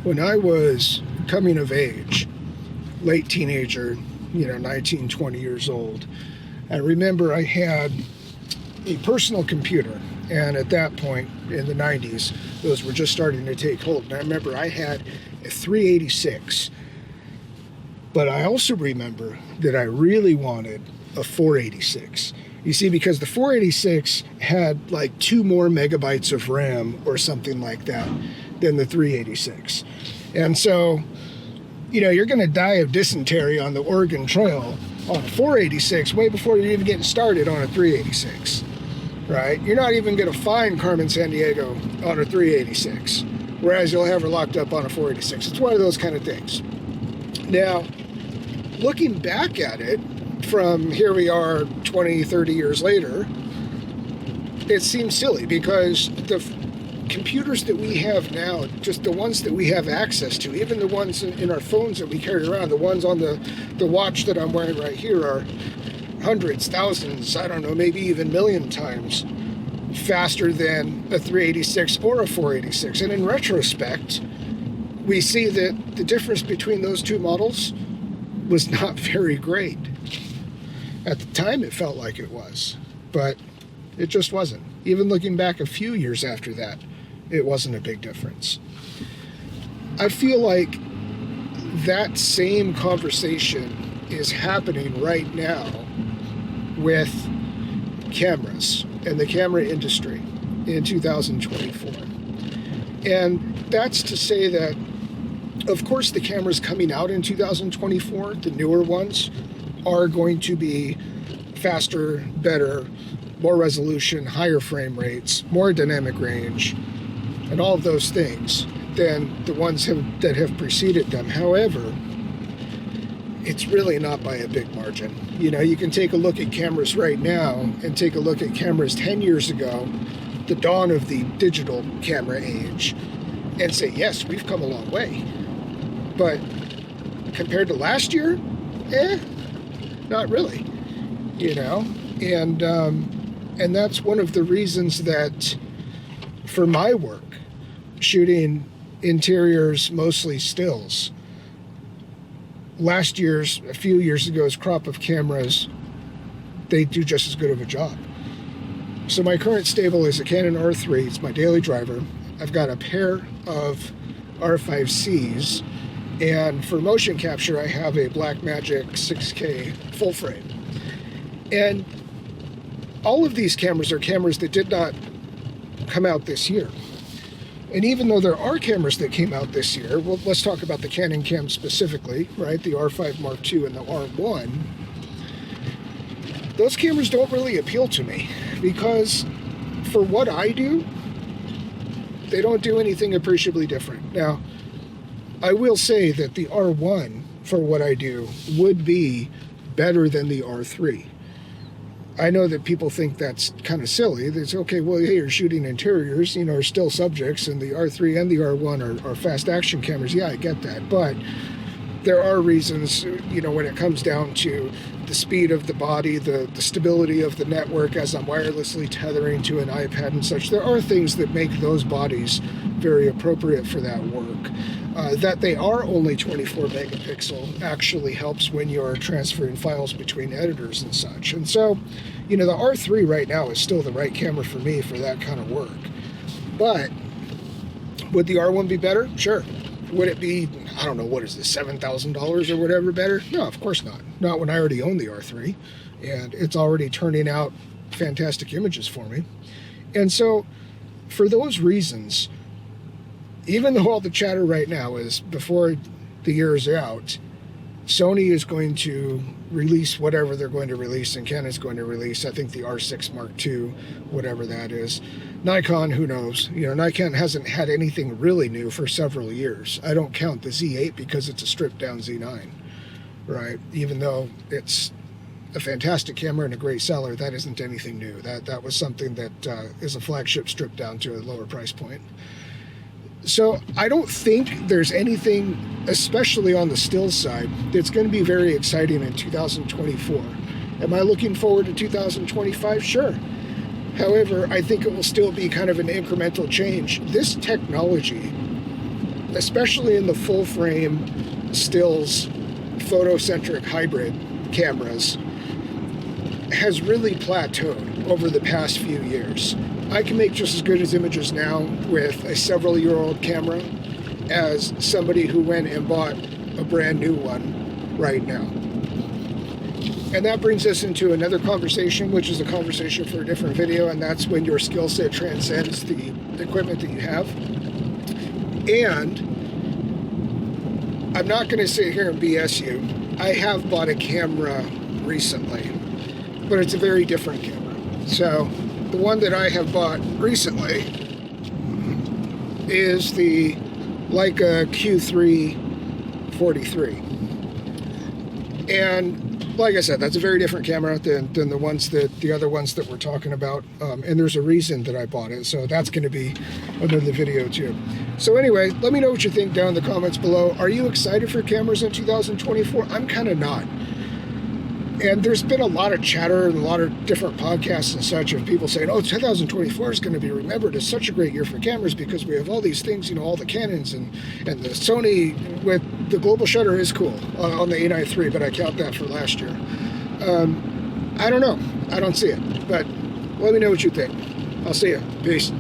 when I was coming of age, late teenager, 19, 20 years old, I remember I had a personal computer. And at that point in the 90s, those were just starting to take hold. And I remember I had a 386. But I also remember that I really wanted a 486. You see, because the 486 had like 2 more megabytes of RAM or something like that than the 386. And so, you're going to die of dysentery on the Oregon Trail on a 486 way before you're even getting started on a 386, right? You're not even going to find Carmen Sandiego on a 386, whereas you'll have her locked up on a 486. It's one of those kind of things. Now, looking back at it, from here we are 20, 30 years later, it seems silly because the computers that we have now, just the ones that we have access to, even the ones in our phones that we carry around, the ones on the watch that I'm wearing right here are hundreds, thousands, I don't know, maybe even million times faster than a 386 or a 486. And in retrospect, we see that the difference between those two models was not very great. At the time, it felt like it was, but it just wasn't. Even looking back a few years after that, it wasn't a big difference. I feel like that same conversation is happening right now with cameras and the camera industry in 2024. And that's to say that, of course, the cameras coming out in 2024, the newer ones, are going to be faster, better, more resolution, higher frame rates, more dynamic range, and all of those things than the ones that have preceded them. However, it's really not by a big margin. You can take a look at cameras right now and take a look at cameras 10 years ago, the dawn of the digital camera age, and say, yes, we've come a long way. But compared to last year, not really, and that's one of the reasons that for my work, shooting interiors, mostly stills, a few years ago's crop of cameras, they do just as good of a job. So my current stable is a Canon R3, it's my daily driver. I've got a pair of R5Cs, and for motion capture, I have a Blackmagic 6K full frame. And all of these cameras are cameras that did not come out this year. And even though there are cameras that came out this year, well, let's talk about the Canon cam specifically, right? The R5 Mark II and the R1. Those cameras don't really appeal to me because for what I do, they don't do anything appreciably different. Now, I will say that the R1, for what I do, would be better than the R3. I know that people think that's kind of silly. It's okay, well, hey, you're shooting interiors, are still subjects, and the R3 and the R1 are fast action cameras. Yeah, I get that. But there are reasons, when it comes down to the speed of the body, the stability of the network as I'm wirelessly tethering to an iPad and such. There are things that make those bodies very appropriate for that work. That they are only 24 megapixel actually helps when you're transferring files between editors and such. And so, the R3 right now is still the right camera for me for that kind of work. But would the R1 be better? Sure. Would it be, I don't know, what is this, $7,000 or whatever better? No, of course not. Not when I already own the R3. And it's already turning out fantastic images for me. And so, for those reasons, even though all the chatter right now is before the year is out, Sony is going to release whatever they're going to release, and Canon's going to release, I think, the R6 Mark II, whatever that is. Nikon, who knows? Nikon hasn't had anything really new for several years. I don't count the Z8 because it's a stripped-down Z9, right? Even though it's a fantastic camera and a great seller, that isn't anything new. That was something that is a flagship stripped down to a lower price point. So I don't think there's anything, especially on the still side, that's going to be very exciting in 2024. Am I looking forward to 2025? Sure. However, I think it will still be kind of an incremental change. This technology, especially in the full frame stills photocentric hybrid cameras, has really plateaued over the past few years. I can make just as good as images now with a several-year-old camera as somebody who went and bought a brand new one right now. And that brings us into another conversation, which is a conversation for a different video, and that's when your skill set transcends the equipment that you have. And I'm not going to sit here and BS you. I have bought a camera recently, but it's a very different camera. So the one that I have bought recently is the Leica Q3 43. And like I said, that's a very different camera than the other ones that we're talking about. And there's a reason that I bought it. So that's going to be another video too. So anyway, let me know what you think down in the comments below. Are you excited for cameras in 2024? I'm kind of not. And there's been a lot of chatter and a lot of different podcasts and such of people saying, oh, 2024 is going to be remembered as such a great year for cameras because we have all these things, all the Canons and the Sony with the global shutter is cool on the A9 III, but I count that for last year. I don't know. I don't see it, but let me know what you think. I'll see you. Peace.